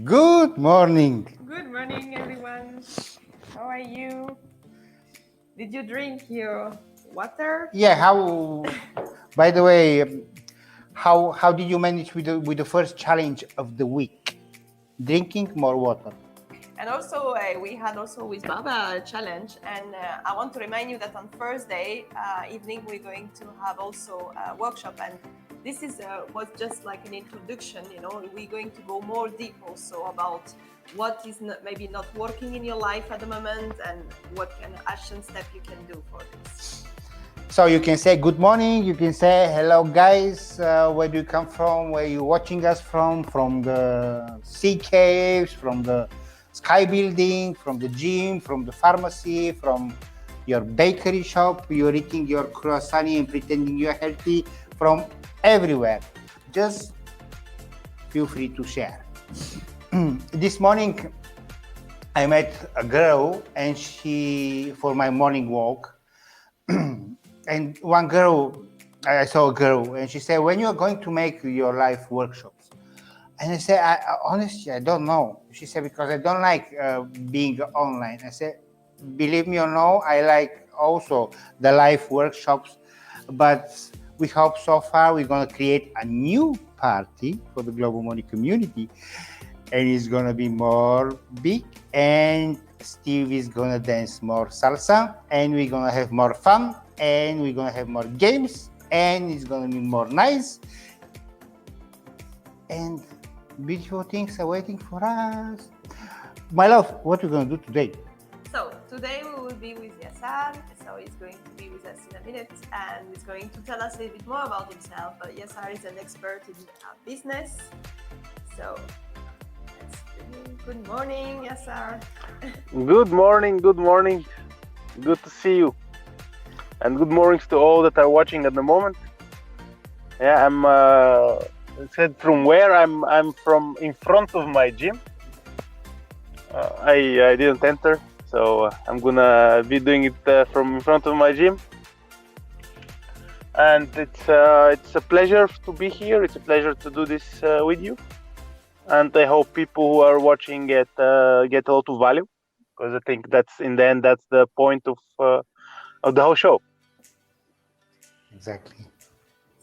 Good morning. Good morning, everyone. How are you? Did you drink your water? Yeah, how by the way, how did you manage with the first challenge of the week? Drinking more water. And also, we had also with Baba a challenge. And I want to remind you that on Thursday evening, we're going to have also a workshop. And this is was just like an introduction. We're going to go more deep also about what is maybe not working in your life at the moment and what kind of action step you can do for this. So you can say good morning. You can say hello, guys. Where do you come from? Where you watching us from? From the sea caves, from the sky building, from the gym, from the pharmacy, from your bakery shop. You're eating your croissant and pretending you're healthy. From everywhere. Just feel free to share. This morning, I met a girl, and for my morning walk. And I saw a girl, and she said, "When you are going to make your life workshops?" And I said, honestly, I don't know. She said, "Because I don't like being online." I said, "Believe me or no, I like also the life workshops, but we hope so far we're going to create a new party for the Global Money community, and it's going to be more big, and Steve is going to dance more salsa, and we're going to have more fun, and we're going to have more games, and it's going to be more nice, and beautiful things are waiting for us." My love, what are we going to do today? So today we will be with Yassar. So he's going to be with us in a minute, and he's going to tell us a little bit more about himself. But Yassar is an expert in business. So let's begin. Good morning, Yassar. Good morning, good morning. Good to see you. And good mornings to all that are watching at the moment. Yeah, I'm said from where I'm from in front of my gym. I didn't enter, so I'm gonna be doing it from in front of my gym. And it's a pleasure to be here. It's a pleasure to do this with you. And I hope people who are watching get a lot of value, because I think that's in the end that's the point of the whole show. Exactly.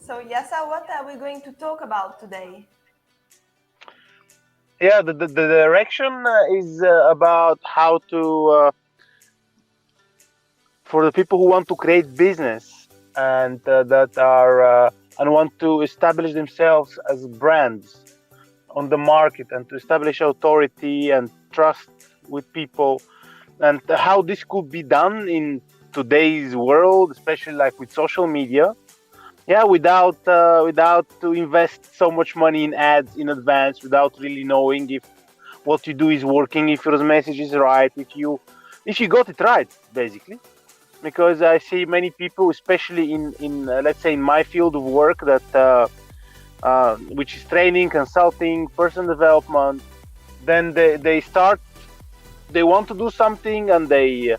So Yassar, what are we going to talk about today? Yeah, the direction is about how to for the people who want to create business and that are and want to establish themselves as brands on the market and to establish authority and trust with people, and how this could be done in today's world, especially like with social media. Yeah, without to invest so much money in ads in advance, without really knowing if what you do is working, if your message is right, if you got it right, basically. Because I see many people, especially in let's say in my field of work, that which is training, consulting, personal development. Then they want to do something, and they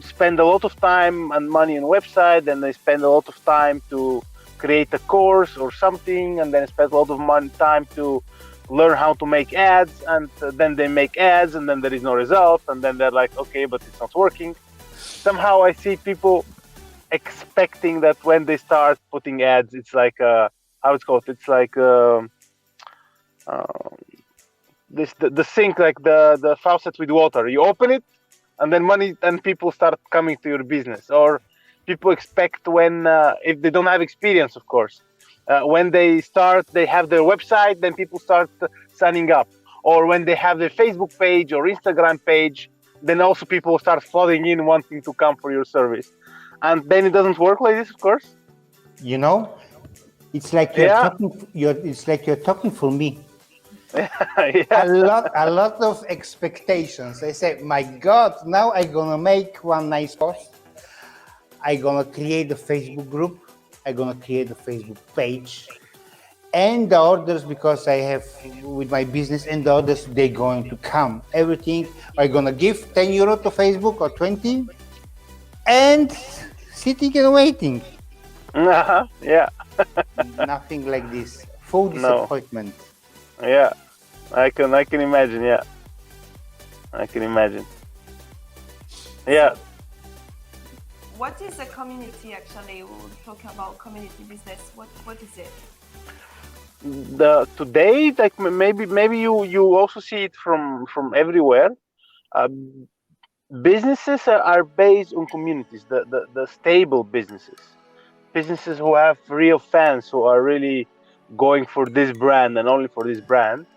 spend a lot of time and money on website, and they spend a lot of time to create a course or something, and then spend a lot of time to learn how to make ads, and then they make ads, and then there is no result, and then they're like, okay, but it's not working. Somehow I see people expecting that when they start putting ads, it's like how it's called, it's like the sink, like the faucet with water. You open it, and then money and people start coming to your business. Or people expect when if they don't have experience, of course, when they have their website, then people start signing up. Or when they have their Facebook page or Instagram page, then also people start flooding in wanting to come for your service. And then it doesn't work like this, of course. You know, it's like you're talking. It's like you're talking for me. Yeah. A lot of expectations. I say, my God, now I'm gonna make one nice post. I'm gonna create a Facebook group. I'm gonna create a Facebook page. And the orders, because I have with my business, and the orders, they're going to come. Everything, I'm gonna give 10 euro to Facebook or 20, and sitting and waiting. Yeah. Nothing like this. Full No. disappointment. Yeah. I can imagine. Yeah, I can imagine. Yeah. So what is a community actually? We'll talk about community business. What is it? Today, like maybe you also see it from everywhere. Uh, Businesses are based on communities. The stable businesses who have real fans who are really going for this brand and only for this brand.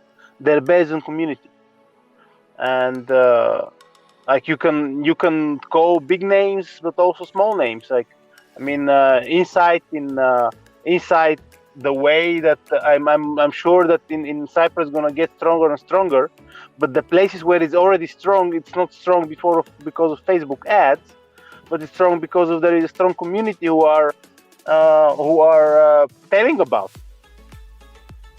They're based on community, and like you can call big names but also small names. Like, I mean, inside the way that I'm sure that in Cyprus gonna get stronger and stronger, but the places where it's already strong, it's not strong because of Facebook ads, but it's strong because of there is a strong community who are telling about it.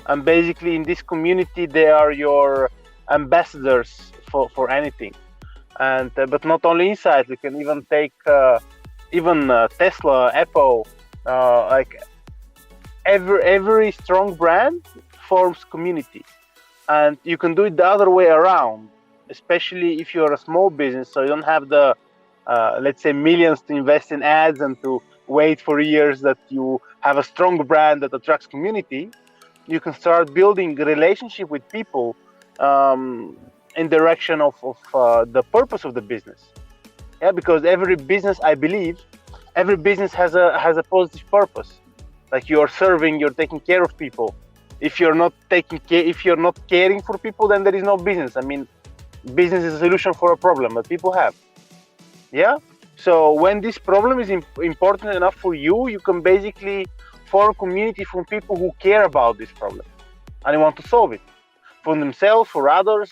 And basically in this community they are your ambassadors for anything. And but not only inside, we can even take even Tesla, Apple, like every strong brand forms community. And you can do it the other way around, especially if you're a small business, so you don't have the let's say millions to invest in ads and to wait for years that you have a strong brand that attracts community. You can start building a relationship with people in direction of the purpose of the business. Yeah, because every business, I believe, every business has a positive purpose. Like, you're serving, you're taking care of people. If you're not caring for people, then there is no business. I mean, business is a solution for a problem that people have. Yeah. So when this problem is important enough for you, you can basically form community from people who care about this problem and they want to solve it for themselves, for others.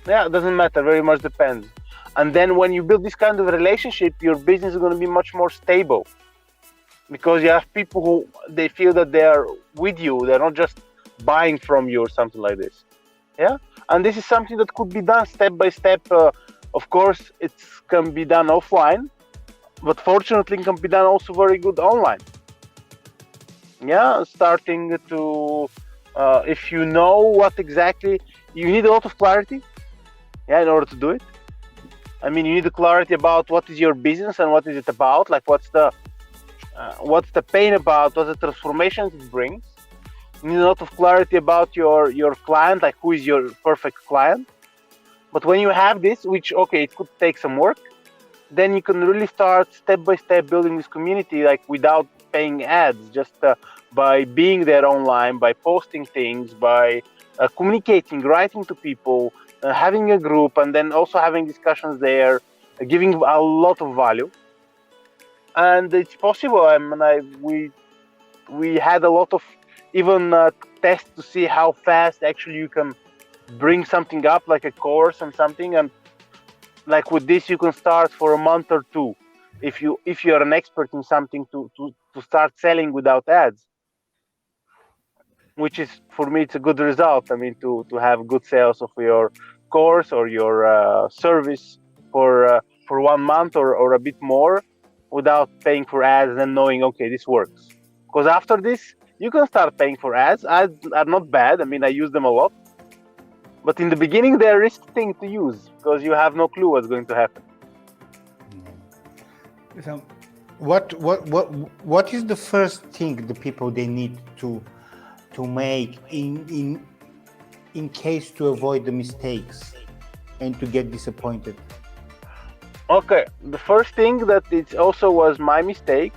Yeah, it doesn't matter. Very much depends. And then when you build this kind of relationship, your business is going to be much more stable, because you have people who they feel that they are with you. They're not just buying from you or something like this. Yeah. And this is something that could be done step by step. Of course, it can be done offline, but fortunately, it can be done also very good online. Yeah, starting to, if you know what exactly, you need a lot of clarity, yeah, in order to do it. I mean, you need the clarity about what is your business and what is it about, like what's the pain about, what's the transformations it brings. You need a lot of clarity about your client, like who is your perfect client. But when you have this, which, okay, it could take some work, then you can really start step by step building this community, like without paying ads, just by being there online, by posting things, by communicating, writing to people, having a group, and then also having discussions there, giving a lot of value. And it's possible. I mean, we had a lot of even tests to see how fast actually you can bring something up, like a course and something. And like with this, you can start for a month or two if you're an expert in something to start selling without ads, which is, for me, it's a good result. I mean, to have good sales of your course or your service for 1 month or a bit more without paying for ads, and then knowing, okay, this works. Because after this, you can start paying for ads. Ads are not bad. I mean, I use them a lot. But in the beginning, they're a risky thing to use because you have no clue what's going to happen. So, what is the first thing the people they need to make in case to avoid the mistakes and to get disappointed? Okay, the first thing that it also was my mistake,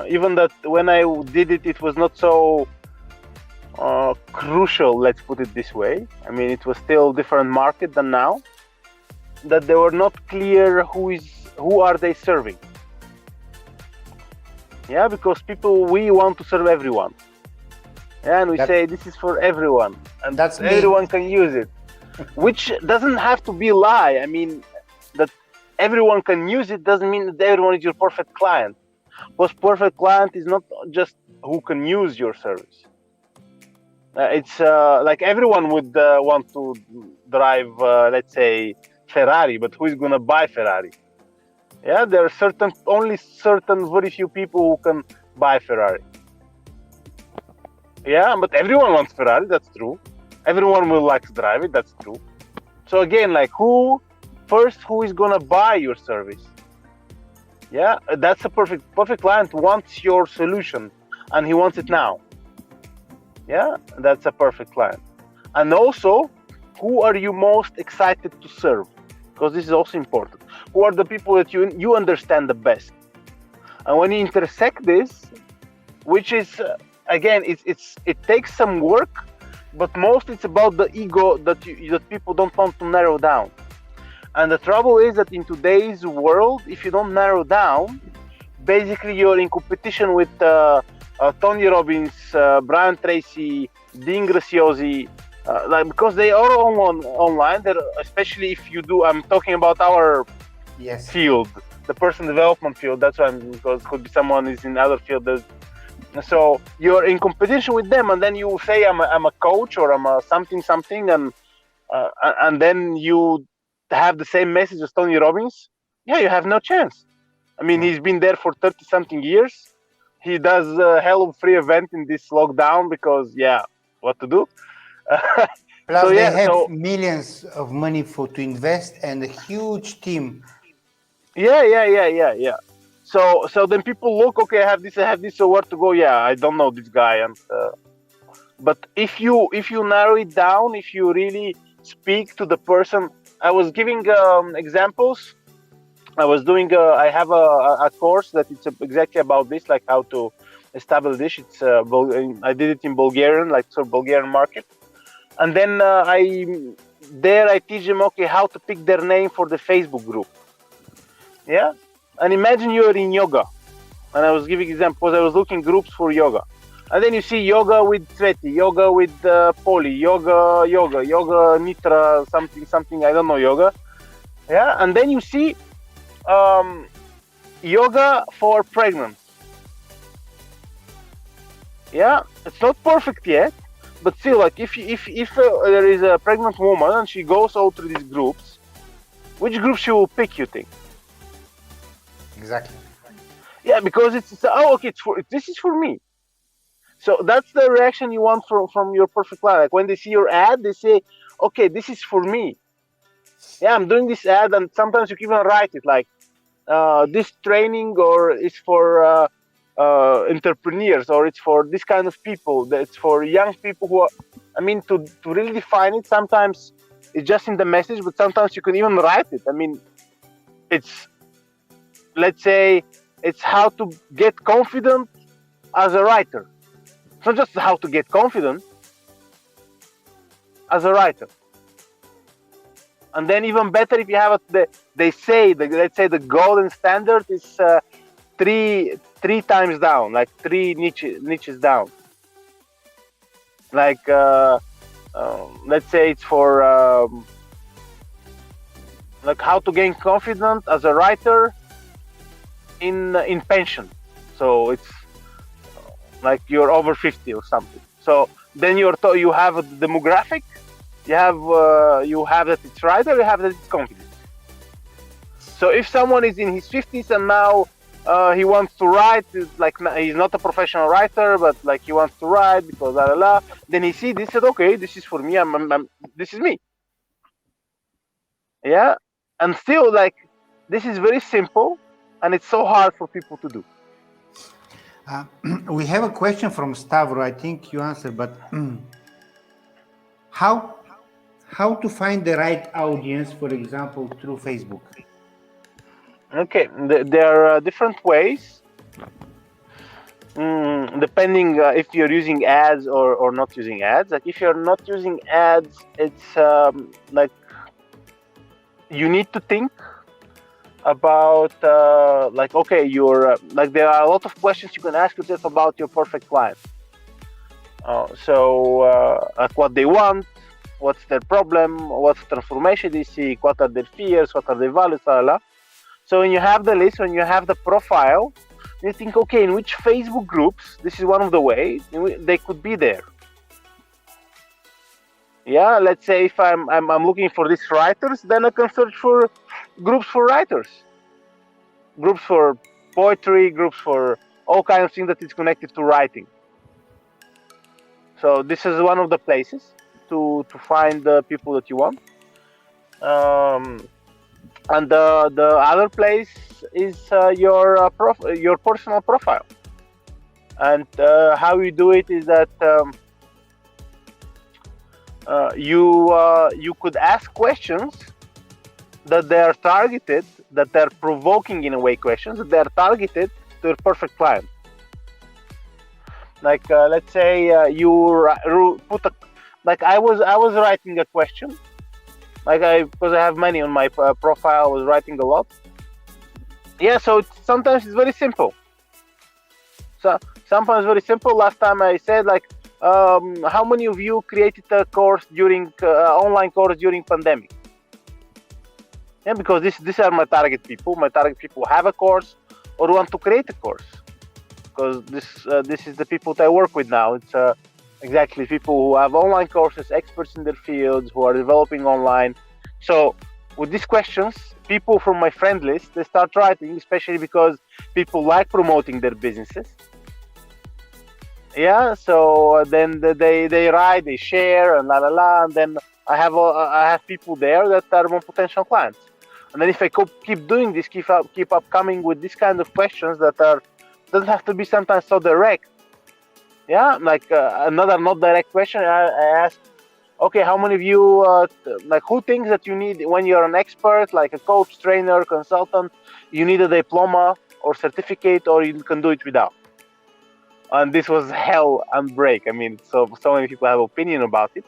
even that when I did it, it was not so crucial, let's put it this way. I mean, it was still a different market than now, that they were not clear who are they serving. Yeah, because we want to serve everyone. Yeah, and we say this is for everyone, and that's everyone can use it, which doesn't have to be a lie. I mean, that everyone can use it doesn't mean that everyone is your perfect client. Because perfect client is not just who can use your service. It's like everyone would want to drive, let's say, Ferrari, but who is going to buy Ferrari? Yeah, there are only very few people who can buy Ferrari. Yeah, but everyone wants Ferrari, that's true. Everyone will like to drive it. That's true. So again, like who is gonna buy your service? Yeah, that's a perfect client wants your solution, and he wants it now. Yeah, that's a perfect client. And also, who are you most excited to serve? Because this is also important. Who are the people that you understand the best? And when you intersect this, which is again, it takes some work, but most it's about the ego that people don't want to narrow down. And the trouble is that in today's world, if you don't narrow down, basically you're in competition with Tony Robbins, Brian Tracy, Dean Graziosi, like because they are all online. Especially if you do, I'm talking about our field, the personal development field. That's why because it could be someone is in other field. So you're in competition with them, and then you say I'm a coach or I'm a something, and then you have the same message as Tony Robbins. Yeah, you have no chance. I mean, he's been there for 30 something years. He does a hell of a free event in this lockdown because, what to do? Plus, they have millions of money to invest and a huge team. Yeah. So then people look, okay, I have this, so where to go? Yeah, I don't know this guy. And but if you narrow it down, if you really speak to the person, I was giving examples. I was doing. I have a course that it's exactly about this, like how to establish this. It's I did it in Bulgarian, like so Bulgarian market, and then I teach them how to pick their name for the Facebook group. Yeah, and imagine you're in yoga, and I was giving examples. I was looking groups for yoga, and then you see yoga with Sveti, yoga with Poli, yoga Nitra, something. I don't know yoga. Yeah, and then you see. Yoga for pregnant. Yeah, it's not perfect yet, but still, like if there is a pregnant woman and she goes out to these groups, which group she will pick? You think? Exactly. Yeah, because it's this is for me. So that's the reaction you want from your perfect client. Like when they see your ad, they say, "Okay, this is for me." Yeah, I'm doing this ad, and sometimes you can even write it like. This training or is for entrepreneurs or it's for this kind of people. It's for young people who are, I mean, to really define it, sometimes it's just in the message, but sometimes you can even write it. I mean, let's say, it's how to get confident as a writer. It's not just how to get confident as a writer. And then even better if you have let's say the golden standard is three times down, like three niches down. Like let's say it's for like how to gain confidence as a writer in pension. So it's like you're over 50 or something. So then you have a demographic. You have that it's writer, you have that it's confident. So if someone is in his 50s and now he wants to write, like he's not a professional writer, but like he wants to write because then he see this, said, okay, this is for me. This is me. Yeah, and still like this is very simple, and it's so hard for people to do. We have a question from Stavro. I think you answered, but how to find the right audience, for example, through Facebook? Okay, there are different ways, depending if you're using ads or not using ads. Like if you're not using ads, it's like you need to think about like, okay, you're like there are a lot of questions you can ask yourself about your perfect client. Like what they want, what's their problem, what's transformation they seek, what are their fears, what are their values, blah. So when you have the list, when you have the profile, you think, okay, in which Facebook groups, this is one of the ways they could be there. Yeah, let's say if I'm looking for these writers, then I can search for groups for writers, groups for poetry, groups for all kinds of things that is connected to writing. So this is one of the places. to find the people that you want. And the other place is your personal profile. And how you do it is that you could ask questions that they are targeted, that they're provoking in a way questions that they are targeted to your perfect client. Like let's say you put a, like I was writing a question, like because I have many on my profile, I was writing a lot. Yeah, so sometimes it's very simple. So sometimes very simple. Last time I said like, how many of you created a course during online course during pandemic? Yeah, because these are my target people. My target people have a course or want to create a course. Because this is the people that I work with now. It's exactly people who have online courses, experts in their fields, who are developing online. So with these questions, people from my friend list, they start writing, especially because people like promoting their businesses. Yeah, so then they write, they share, and la la la, and then I have people there that are more potential clients. And then if I keep doing this, keep up coming with this kind of questions that are doesn't have to be sometimes so direct. Yeah, like another not direct question. I ask, okay, how many of you like who thinks that you need when you're an expert, like a coach, trainer, consultant, you need a diploma or certificate, or you can do it without? And this was hell and break. I mean, so many people have opinion about it,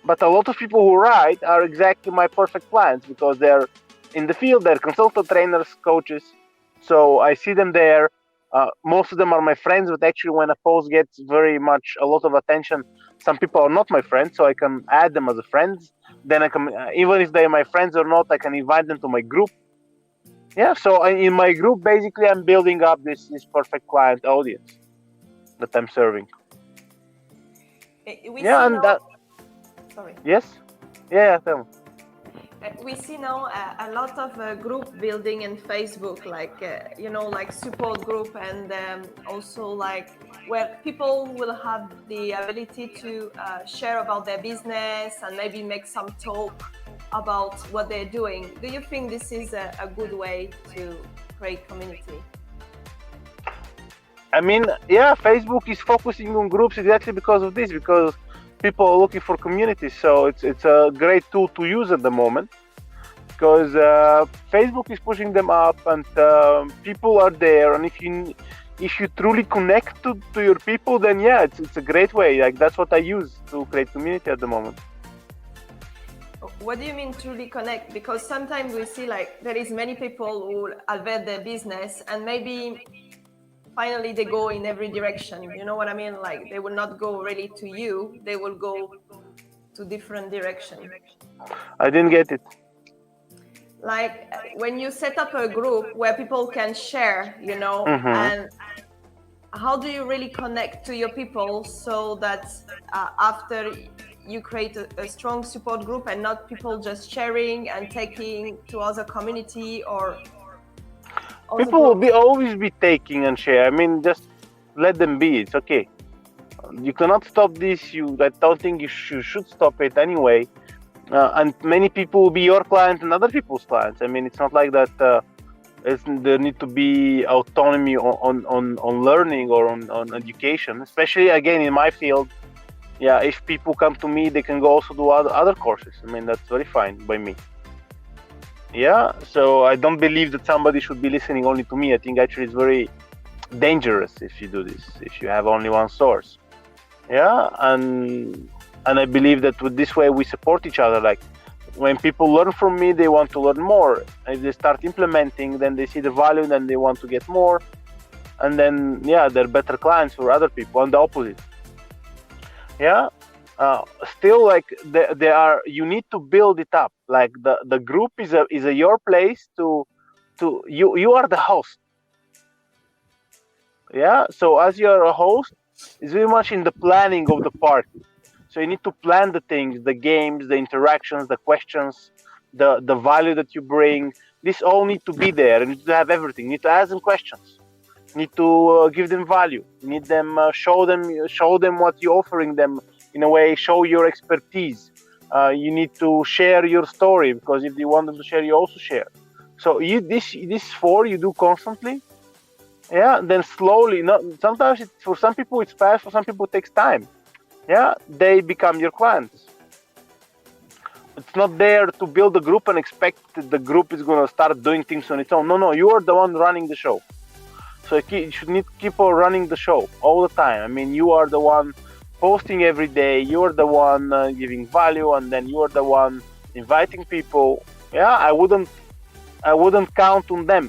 but a lot of people who write are exactly my perfect clients because they're in the field, they're consultant trainers, coaches. So I see them there. Most of them are my friends, but actually when a post gets very much a lot of attention, some people are not my friends, so I can add them as a friends. Then I can, even if they're my friends or not, I can invite them to my group. Yeah, so in my group, basically I'm building up this perfect client audience that I'm serving. We Yeah, see and now, that, sorry. yes, yeah, tell me. We see now a lot of group building in Facebook, like like support group, and also like where people will have the ability to share about their business and maybe make some talk about what they're doing. Do you think this is a good way to create community? I mean, yeah, Facebook is focusing on groups exactly because of this, because people are looking for communities. So it's a great tool to use at the moment, because Facebook is pushing them up, and people are there. And if you truly connect to your people, then yeah, it's a great way. Like that's what I use to create community at the moment. What do you mean truly connect? Because sometimes we see like there is many people who advert their business and maybe finally they go in every direction. You know what I mean? Like they will not go really to you, they will go to different direction. I didn't get it. Like when you set up a group where people can share, and how do you really connect to your people so that after you create a strong support group and not people just sharing and taking to other community or people will always be taking and share. I mean, just let them be. It's okay. You cannot stop this. I don't think you should stop it anyway. And many people will be your clients and other people's clients. I mean, it's not like that. There need to be autonomy on learning or on education, especially again in my field. Yeah, if people come to me, they can go also do other courses. I mean, that's very fine by me. Yeah, so I don't believe that somebody should be listening only to me. I think actually it's very dangerous if you do this, if you have only one source. Yeah, and I believe that with this way we support each other. Like when people learn from me, they want to learn more. If they start implementing, then they see the value, then they want to get more, and then yeah, they're better clients for other people, and the opposite. Yeah, still like there are. You need to build it up. Like the group is your place to you are the host. Yeah, so as you're a host, it's very much in the planning of the party. So you need to plan the things, the games, the interactions, the questions, the value that you bring. This all need to be there. You need to have everything. You need to ask them questions. You need to give them value. You need them show them what you're offering them in a way show your expertise. You need to share your story, because if you want them to share, you also share. So this four you do constantly. Yeah, then slowly. Not sometimes for some people it's fast, for some people it takes time. Yeah, they become your clients. It's not there to build a group and expect that the group is going to start doing things on its own. No, you are the one running the show. So you should need keep on running the show all the time. I mean, you are the one posting every day. You are the one giving value, and then you are the one inviting people. Yeah, I wouldn't count on them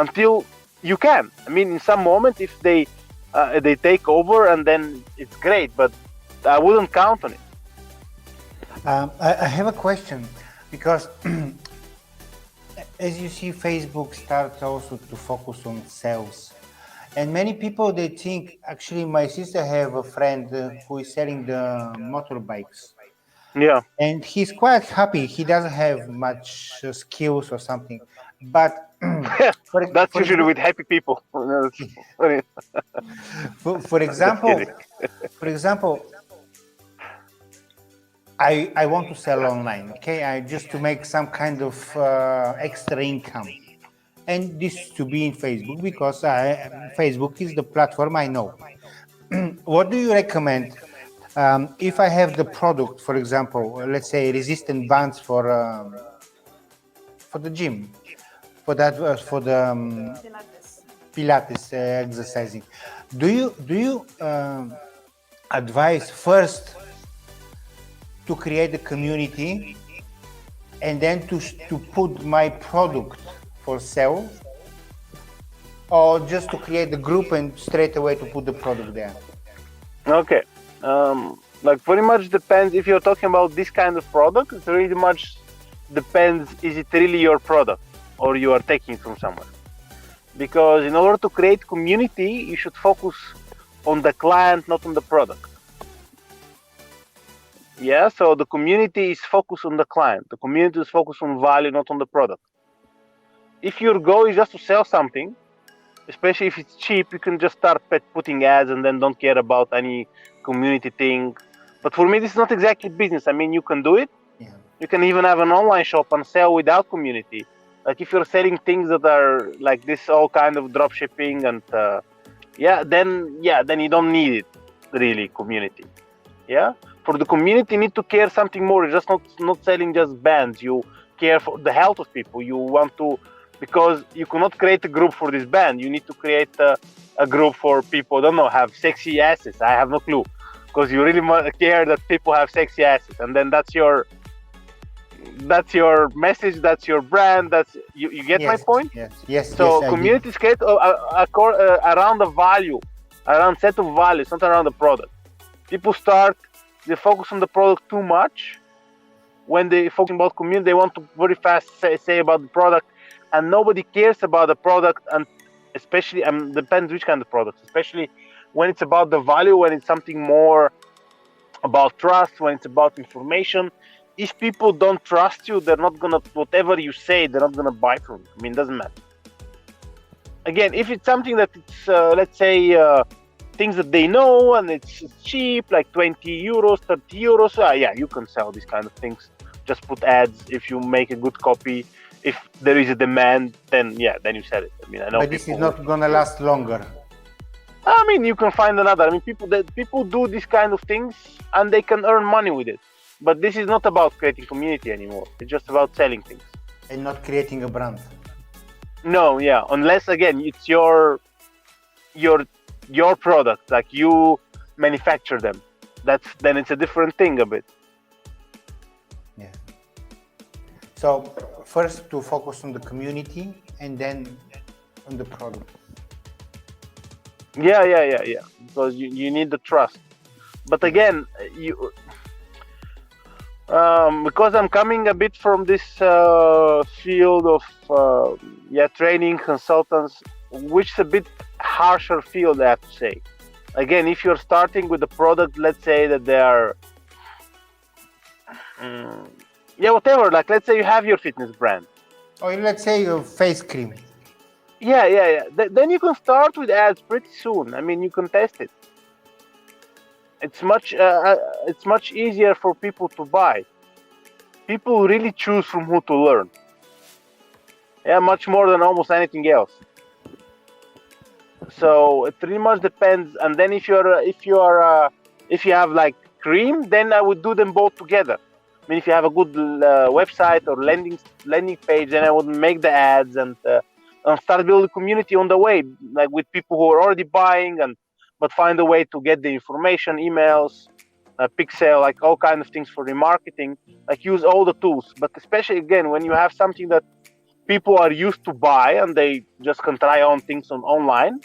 until you can. I mean, in some moment, if they take over, and then it's great, but I wouldn't count on it. I have a question, because as you see, Facebook starts also to focus on sales, and many people, they think, actually, my sister have a friend who is selling the motorbikes, Yeah, and he's quite happy. He doesn't have much skills or something, but that's for usually example, with happy people. for Just example, kidding. for example, I want to sell online, okay? I just to make some kind of extra income, and this to be in Facebook, because Facebook is the platform I know. What do you recommend if I have the product, for example, let's say resistant bands for the gym, for that for the Pilates exercising? Do you advise first to create a community, and then to put my product for sale, or just to create the group and straight away to put the product there? Okay. Like pretty much depends. If you're talking about this kind of product, it really much depends. Is it really your product, or you are taking from somewhere? Because in order to create community, you should focus on the client, not on the product. Yeah, so the community is focused on the client. The community is focused on value, not on the product. If your goal is just to sell something, especially if it's cheap, you can just start putting ads and then don't care about any community thing. But for me, this is not exactly business. I mean, you can do it. Yeah. You can even have an online shop and sell without community. Like if you're selling things that are like this, all kind of drop shipping, and then you don't need it really, community. Yeah, for the community, you need to care something more. You're just not selling just bands. You care for the health of people. You want to, because you cannot create a group for this band. You need to create a group for people, don't know, have sexy asses. I have no clue, because you really care that people have sexy asses, and then that's your message, that's your brand, that's you get Yes, my point. yes, So I community is created around the value, around set of values, not around the product. People they focus on the product too much. When they focus about community, they want to very fast say about the product, and nobody cares about the product. And especially, depends which kind of product, especially when it's about the value, when it's something more about trust, when it's about information. If people don't trust you, they're not gonna, whatever you say, they're not gonna buy from you. I mean, it doesn't matter. Again, if it's something that it's, let's say, things that they know and it's cheap, like 20 euros, 30 euros, yeah, you can sell these kind of things. Just put ads. If you make a good copy, if there is a demand, then you sell it. I mean, I know. But this is not gonna last longer. I mean, you can find another. I mean, people do these kind of things and they can earn money with it. But this is not about creating community anymore. It's just about selling things. And not creating a brand. No, yeah. Unless, again, it's your product, like you manufacture them. Then it's a different thing a bit. Yeah. So first to focus on the community, and then on the product. Yeah. Because you need the trust. But again, because I'm coming a bit from this field of training consultants, which is a bit harsher field, I have to say. Again, if you're starting with a product, let's say that they are whatever, like let's say you have your fitness brand, or let's say your face cream. Yeah. Then you can start with ads pretty soon. I mean, you can test it. it's much easier for people to buy. People really choose from who to learn. Yeah, much more than almost anything else. So it pretty much depends. And then if you have like cream, then I would do them both together. I mean, if you have a good website or landing page, then I would make the ads and start building community on the way, like with people who are already buying, and but find a way to get the information, emails, pixel, like all kind of things for remarketing. Like use all the tools, but especially again when you have something that people are used to buy and they just can try on things on online,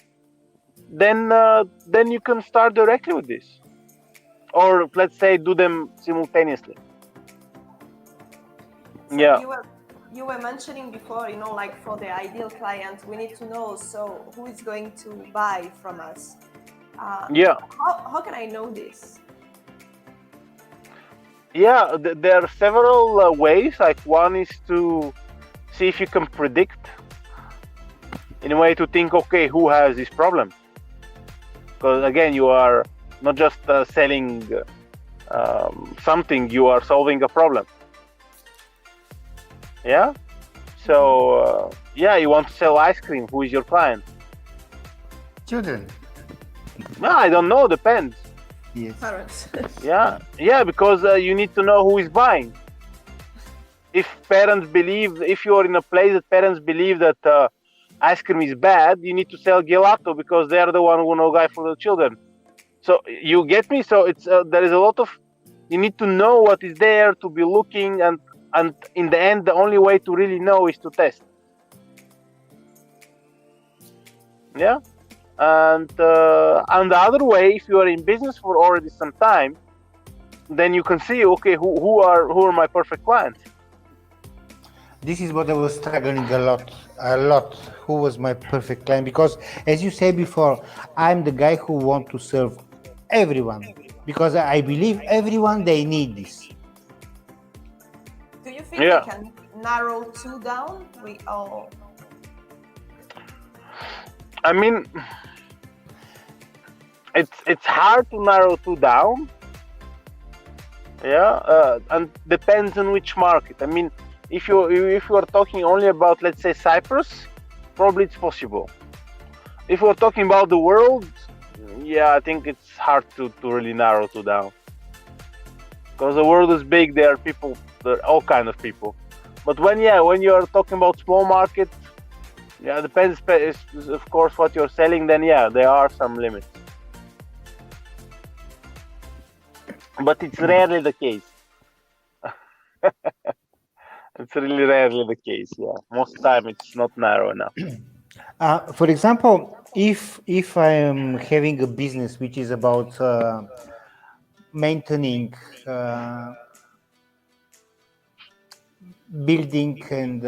then you can start directly with this, or let's say do them simultaneously. So Yeah, you were mentioning before, like for the ideal client, we need to know so who is going to buy from us. yeah, How can I know this? yeah. There are several ways. Like one is to see if you can predict, in a way to think, okay, who has this problem? Because again, you are not just selling something, you are solving a problem. Yeah. So yeah, you want to sell ice cream. Who is your client? Children. No, I don't know. Depends. Yes. Parents. Yeah, because you need to know who is buying. If you are in a place that parents believe that ice cream is bad, you need to sell gelato because they are the one who know guy for the children. So you get me? So it's there is a lot of, you need to know what is there, to be looking, and in the end, the only way to really know is to test. Yeah. And the other way, if you are in business for already some time, then you can see, okay, who are my perfect clients. This is what I was struggling a lot. Who was my perfect client? Because as you said before, I'm the guy who want to serve everyone, because I believe everyone, they need this. Do you think Yeah. we can narrow two down? I mean, it's hard to narrow two down. Yeah, and depends on which market. I mean, if you are talking only about, let's say, Cyprus, probably it's possible. If we're talking about the world, yeah, I think it's hard to really narrow two down, because the world is big. There are all kind of people. But when you are talking about small market, yeah, depends of course what you're selling. Then yeah, there are some limits. But it's rarely the case. It's really rarely the case. Yeah, most time it's not narrow enough. For example, if I am having a business which is about maintaining, building and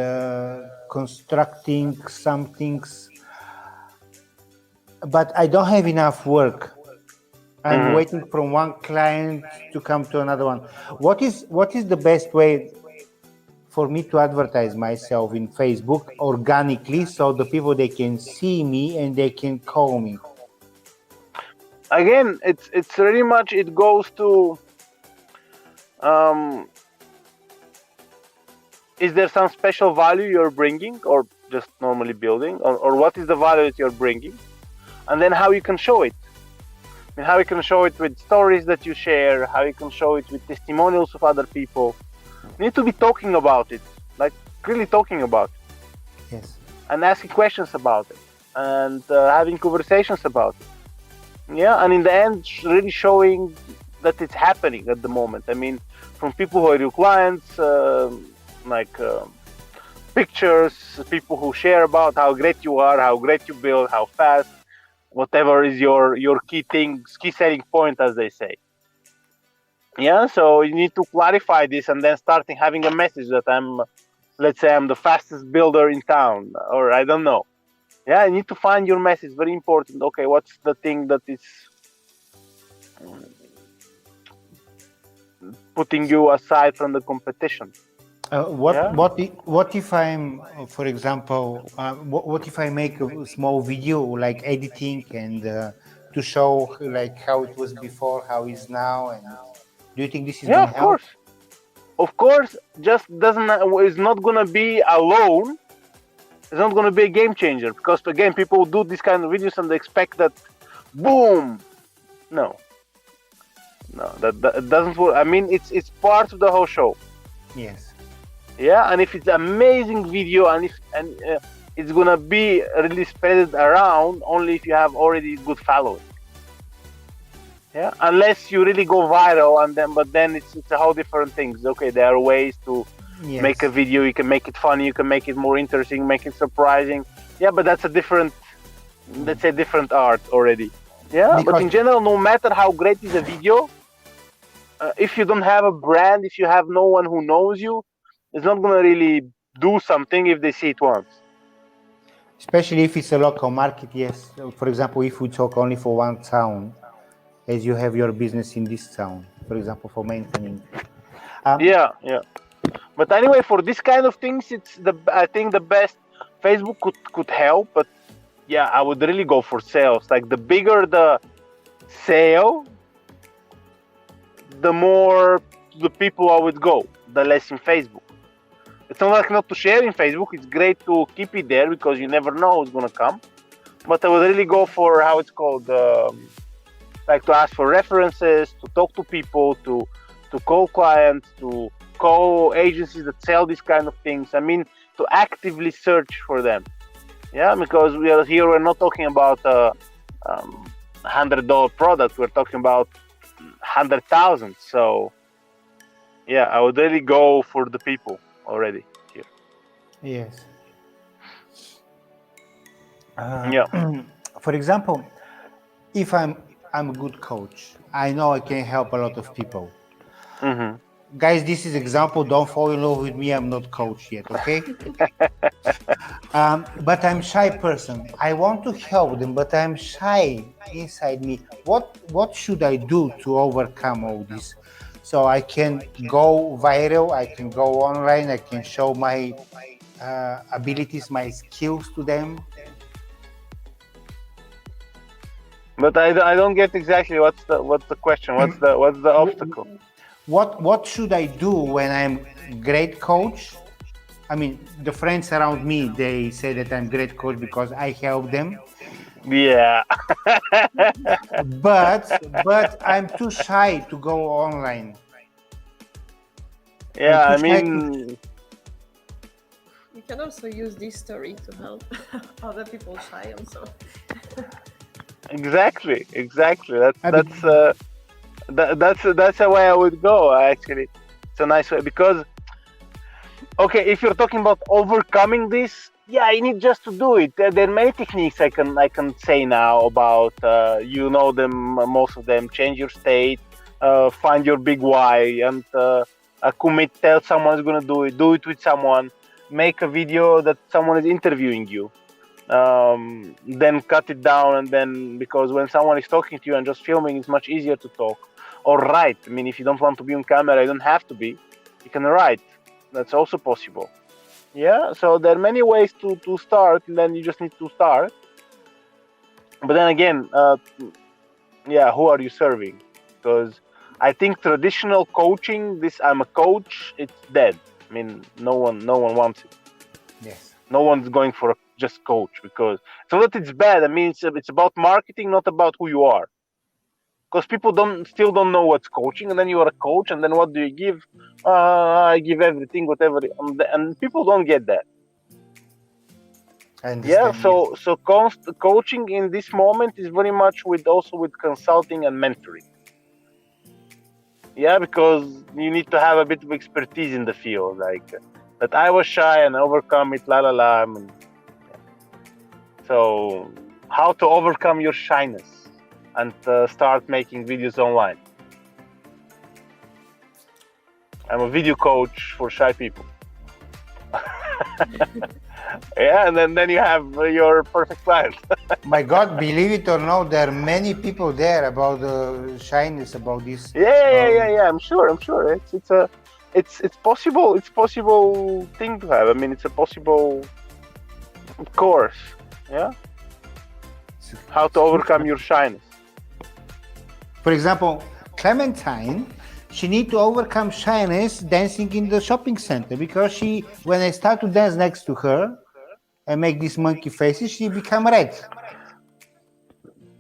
constructing some things, but I don't have enough work. I'm waiting from one client to come to another one. What is the best way for me to advertise myself in Facebook organically, so the people, they can see me and they can call me? Again, it's very much, it goes to is there some special value you're bringing, or just normally building, or what is the value that you're bringing, and then how you can show it. I mean, how you can show it with stories that you share, how you can show it with testimonials of other people. You need to be talking about it, like really talking about it. Yes. And asking questions about it, and having conversations about it. Yeah, and in the end, really showing that it's happening at the moment. I mean, from people who are your clients, pictures, people who share about how great you are, how great you build, how fast, whatever is your key selling point, as they say. Yeah, so you need to clarify this, and then starting having a message that let's say I'm the fastest builder in town, or I don't know. Yeah, you need to find your message, very important. Okay, what's the thing that is putting you aside from the competition? What if I'm, for example, what if I make a small video, like editing and to show like how it was before, how it's now, and do you think this is Yeah, gonna of help? course. Of course, just doesn't is not gonna be alone. It's not gonna be a game changer because again, people do this kind of videos and they expect that, boom. No, no, that it doesn't work. I mean, it's part of the whole show. Yes. Yeah, and if it's amazing video and if it's gonna be really spread around only if you have already good following. Yeah, unless you really go viral and then, but then it's a whole different things. Okay, there are ways to Yes. make a video. You can make it funny. You can make it more interesting. Make it surprising. Yeah, but that's a different, let's say, different art already. Yeah, but Because- in general, no matter how great is a video, if you don't have a brand, if you have no one who knows you, it's not gonna really do something if they see it once. Especially if it's a local market, yes. So, for example, if we talk only for one town, as you have your business in this town, for example, for maintaining. Yeah, yeah. But anyway, for this kind of things, I think the best Facebook could help, but yeah, I would really go for sales. Like the bigger the sale, the more the people I would go, the less in Facebook. It's not like not to share in Facebook. It's great to keep it there because you never know who's gonna come. But I would really go for how it's called, like to ask for references, to talk to people, to call clients, to call agencies that sell these kind of things. I mean, to actively search for them. Yeah, because we are here. We're not talking about $100 product. We're talking about 100,000. So, yeah, I would really go for the people already here. Yes. Yeah. For example, if I'm a good coach, I know I can help a lot of people. Mm-hmm. Guys, this is example. Don't fall in love with me. I'm not coach yet, okay? But I'm shy person. I want to help them, but I'm shy inside me. What should I do to overcome all this? So I can go viral. I can go online. I can show my abilities, my skills to them. But I don't get exactly what's the question. What's the obstacle? What should I do when I'm great coach? I mean, the friends around me, they say that I'm great coach because I help them. Yeah. But I'm too shy to go online. Yeah, I I'm too shy mean, You can also use this story to help other people shy also. exactly. I mean- That's a way I would go. Actually, it's a nice way because, okay, if you're talking about overcoming this, yeah, you need just to do it. There are many techniques I can say now about. You know them, most of them. Change your state, find your big why, and commit. Tell someone is gonna do it. Do it with someone. Make a video that someone is interviewing you. Then cut it down, and then because when someone is talking to you and just filming, it's much easier to talk or write. I mean, if you don't want to be on camera, you don't have to be. You can write. That's also possible. Yeah, so there are many ways to start, and then you just need to start. But then again, yeah, who are you serving? Because I think traditional coaching, this I'm a coach, it's dead. I mean, no one wants it. Yes. No one's going for just coach because it's not that it's bad. I mean, it's about marketing, not about who you are. Because people still don't know what's coaching, and then you are a coach, and then what do you give? I give everything, whatever, and people don't get that. I understand. Yeah, so coaching in this moment is very much also with consulting and mentoring. Yeah, because you need to have a bit of expertise in the field, like that I was shy and overcome it, la la la. I mean, so how to overcome your shyness and start making videos online. I'm a video coach for shy people. Yeah, and then you have your perfect client. My God, believe it or not, there are many people there about the shyness, about this. Yeah. I'm sure. It's possible. It's possible thing to have. I mean, it's a possible course. Yeah. How to overcome your shyness. For example, Clementine, she need to overcome shyness dancing in the shopping center because she, when I start to dance next to her and make these monkey faces, she become red.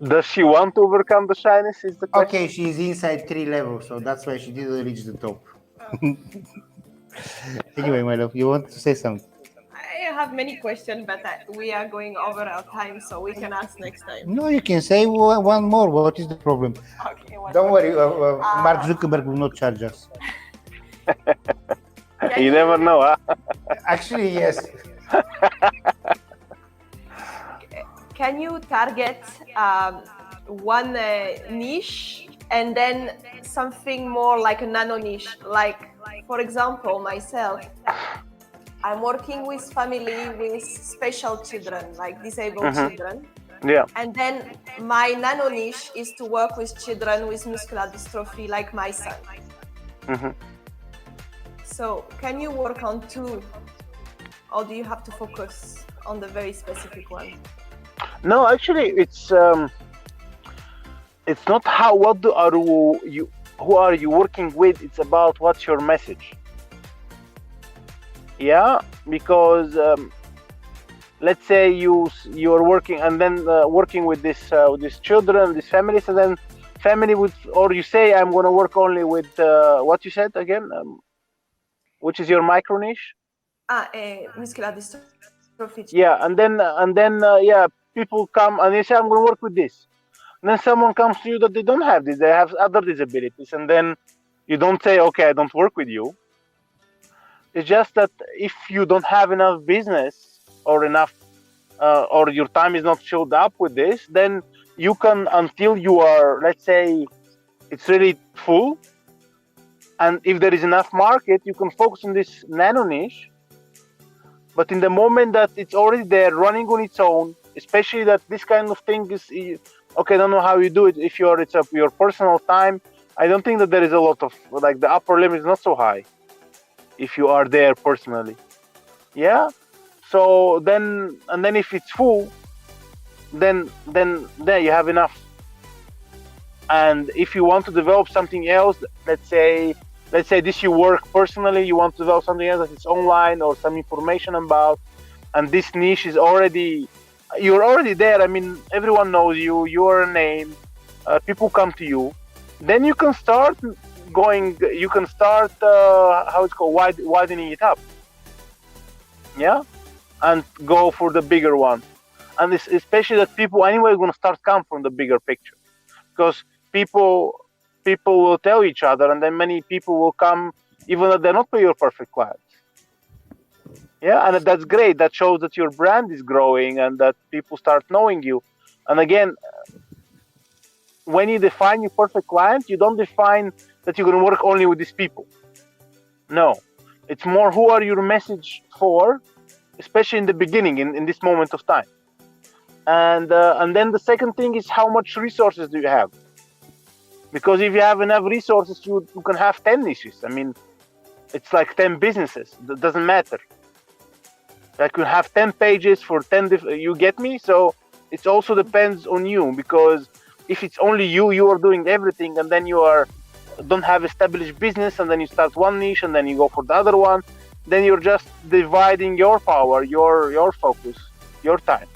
Does she want to overcome the shyness? Is the Okay, question. she's inside 3 levels, so that's why she didn't reach the top. Anyway, my love, you want to say something? I have many questions, but we are going over our time, so we can ask next time. No, you can say one more. What is the problem? Okay, one Don't more. worry, Mark Zuckerberg will not charge us. Can You never know, huh? Actually, yes. Can you target one niche and then something more like a nano niche? Like, for example, myself, I'm working with family with special children, like disabled children. Yeah. And then my nano niche is to work with children with muscular dystrophy, like my son. So can you work on two, or do you have to focus on the very specific one? No, actually, it's not how who are you working with. It's about what's your message. Yeah, because let's say you're working and then working with these children, these families, and then family with, or you say I'm going to work only with what you said again, which is your micro niche. Muscular dystrophy. Yeah, and then yeah, people come and they say I'm going to work with this. And then someone comes to you that they don't have this, they have other disabilities, and then you don't say, okay, I don't work with you. It's just that if you don't have enough business or enough, or your time is not filled up with this, then you can, until you are, let's say, it's really full, and if there is enough market, you can focus on this nano niche. But in the moment that it's already there, running on its own, especially that this kind of thing is, okay, I don't know how you do it. If it's your personal time, I don't think that there is a lot of, like, the upper limit is not so high if you are there personally. Yeah. So then, and then if it's full, then there you have enough. And if you want to develop something else, let's say this you work personally, you want to develop something else that is online or some information about, and this niche is you're already there. I mean, everyone knows you, you are a name, people come to you, then you can start how it's called, widening it up. Yeah. And go for the bigger one. And it's especially that people anyway are going to come from the bigger picture, because people will tell each other, and then many people will come even though they're not your perfect clients. Yeah, and that's great. That shows that your brand is growing and that people start knowing you. And again, when you define your perfect client, you don't define that you're going to work only with these people. No, it's more who are your message for, especially in the beginning, in this moment of time. And then the second thing is, how much resources do you have? Because if you have enough resources, you can have 10 niches. I mean, it's like 10 businesses. That doesn't matter. Like, you have 10 pages for 10 you get me? So it also depends on you, because if it's only you are doing everything, and then don't have established business, and then you start one niche and then you go for the other one, then you're just dividing your power, your focus, your time.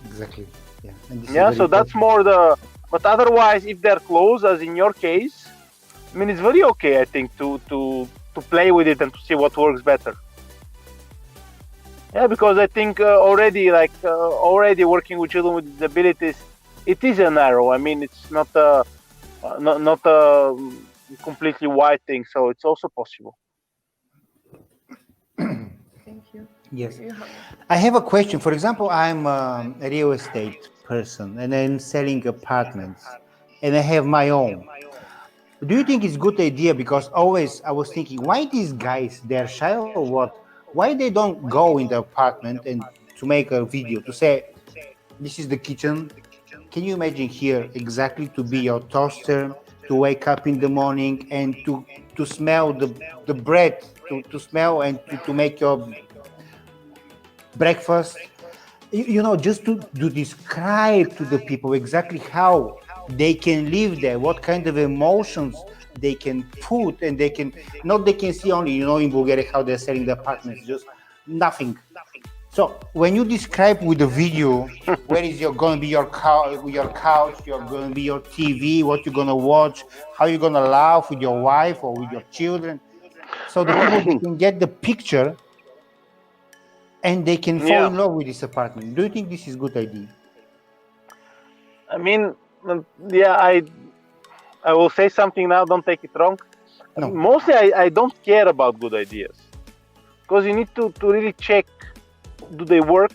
Exactly. Yeah. Yeah. So that's more but otherwise, if they're close, as in your case, I mean, it's very okay, I think, to play with it and to see what works better. Yeah, because I think already working with children with disabilities, it is a narrow. I mean, it's not a completely wide thing, so it's also possible. Thank you. Yes. I have a question. For example, I'm a real estate person and I'm selling apartments and I have my own. Do you think it's a good idea? Because always I was thinking, why these guys, they're shy or what? Why they don't go in the apartment and to make a video to say, this is the kitchen. Can you imagine here exactly to be your toaster, to wake up in the morning and to smell the bread, to smell and to make your breakfast, just to describe to the people exactly how they can live there, what kind of emotions they can put, and they can not they can see only, in Bulgaria how they're selling the apartments, just nothing. So when you describe with a video, where is your going to be your couch, you're going to be your TV, what you're going to watch, how you're going to laugh with your wife or with your children, so the people they can get the picture and they can fall Yeah, in love with this apartment. Do you think this is a good idea? I mean, yeah, I will say something now. Don't take it wrong. No. Mostly, I don't care about good ideas, because you need to really check, do they work,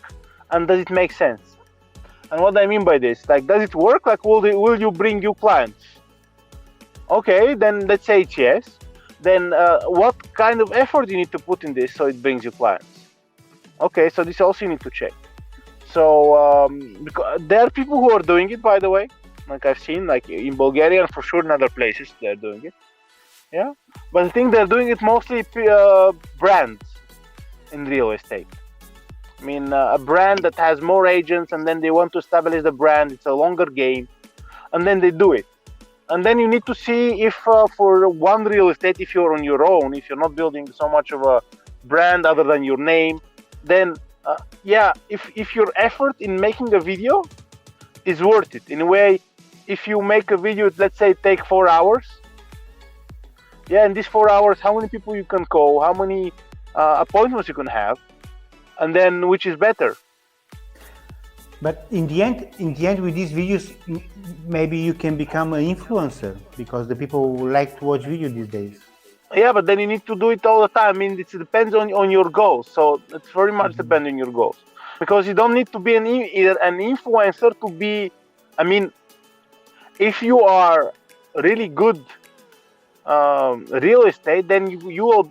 and does it make sense? And what I mean by this, like, does it work? Like, will you bring you clients? Okay, then let's say it's yes. Then what kind of effort you need to put in this so it brings you clients? Okay, so this also you need to check. So because there are people who are doing it, by the way, like I've seen, like in Bulgaria and for sure in other places they're doing it. Yeah, but I think they're doing it mostly brands in real estate. I mean, a brand that has more agents, and then they want to establish the brand. It's a longer game, and then they do it. And then you need to see if for one real estate, if you're on your own, if you're not building so much of a brand other than your name, then yeah, if your effort in making a video is worth it. In a way, if you make a video, let's say take 4 hours, yeah, in these 4 hours, how many people you can call, how many appointments you can have, and then which is better. But in the end, with these videos, maybe you can become an influencer, because the people like to watch video these days. Yeah, but then you need to do it all the time. I mean, it depends on your goals. So it's very much depends on your goals, because you don't need to be an influencer to be. I mean, if you are really good real estate, then you are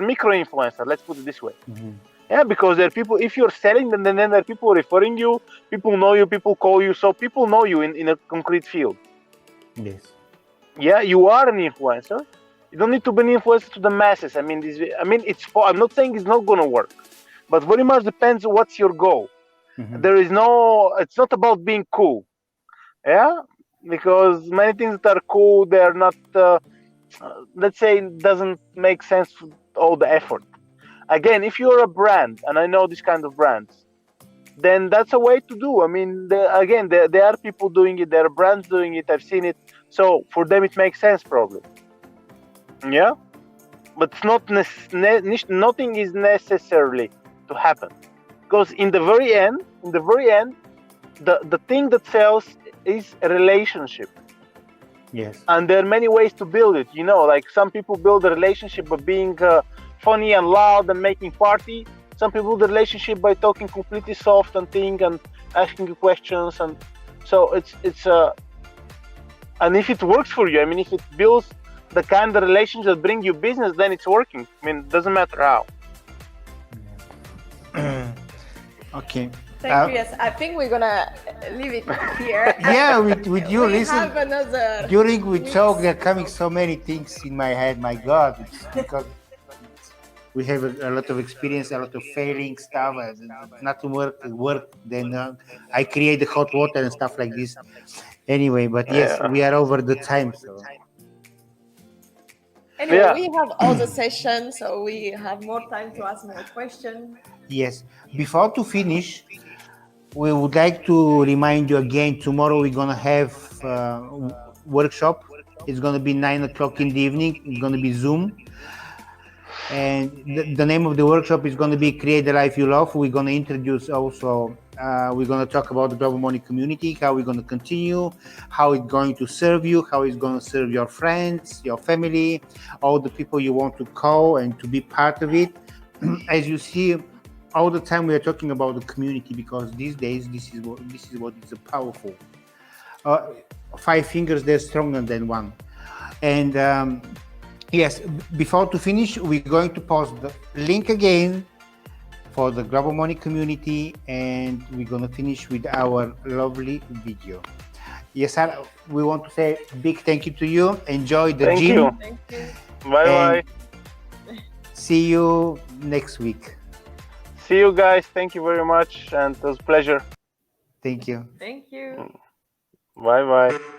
micro influencer. Let's put it this way. Yeah, because there are people. If you're selling, then there are people referring you. People know you. People call you. So people know you in a concrete field. Yes. Yeah, you are an influencer. You don't need to be an influencer to the masses. I mean, it's. I'm not saying it's not gonna work, but very much depends what's your goal. There is no. It's not about being cool. Yeah, because many things that are cool, they're not. Let's say, doesn't make sense for all the effort. Again, if you're a brand, and I know this kind of brands, then that's a way to do. I mean, there are people doing it. There are brands doing it. I've seen it. So for them, it makes sense probably. Yeah, but it's not nothing is necessarily to happen, because in the very end, the thing that sells is a relationship. Yes. And there are many ways to build it. Like some people build a relationship by being funny and loud and making party. Some people build a relationship by talking completely soft and and asking you questions. And so it's and if it works for you, I mean, if it builds the kind of relations that bring you business, then it's working. I mean, it doesn't matter how. Okay. Thank you. Yes, I think we're gonna leave it here. Yeah, with you, listen. Have another. During we talk, there are coming so many things in my head. My God, it's because we have a lot of experience, a lot of failing stuff. Not to work. Then I create the hot water and stuff like this. Anyway, but yes, we are over the time. So. Anyway, we have all the sessions, so we have more time to ask more questions. Yes. Before to finish, we would like to remind you again, tomorrow we're going to have workshop. It's going to be 9 o'clock in the evening. It's going to be Zoom. And the name of the workshop is going to be Create the Life You Love. We're going to introduce also, we're going to talk about the Global Money community, how we're going to continue, how it's going to serve you, how it's going to serve your friends, your family, all the people you want to call and to be part of it. As you see, all the time we are talking about the community, because these days this is what is powerful. 5 fingers, they're stronger than one. And yes, before to finish, we're going to post the link again for the Global Money community, and we're going to finish with our lovely video. Yassar, we want to say a big thank you to you. Enjoy the gym. Thank you. Bye. See you next week. See you guys. Thank you very much, and it was a pleasure. Thank you. Thank you. Bye bye.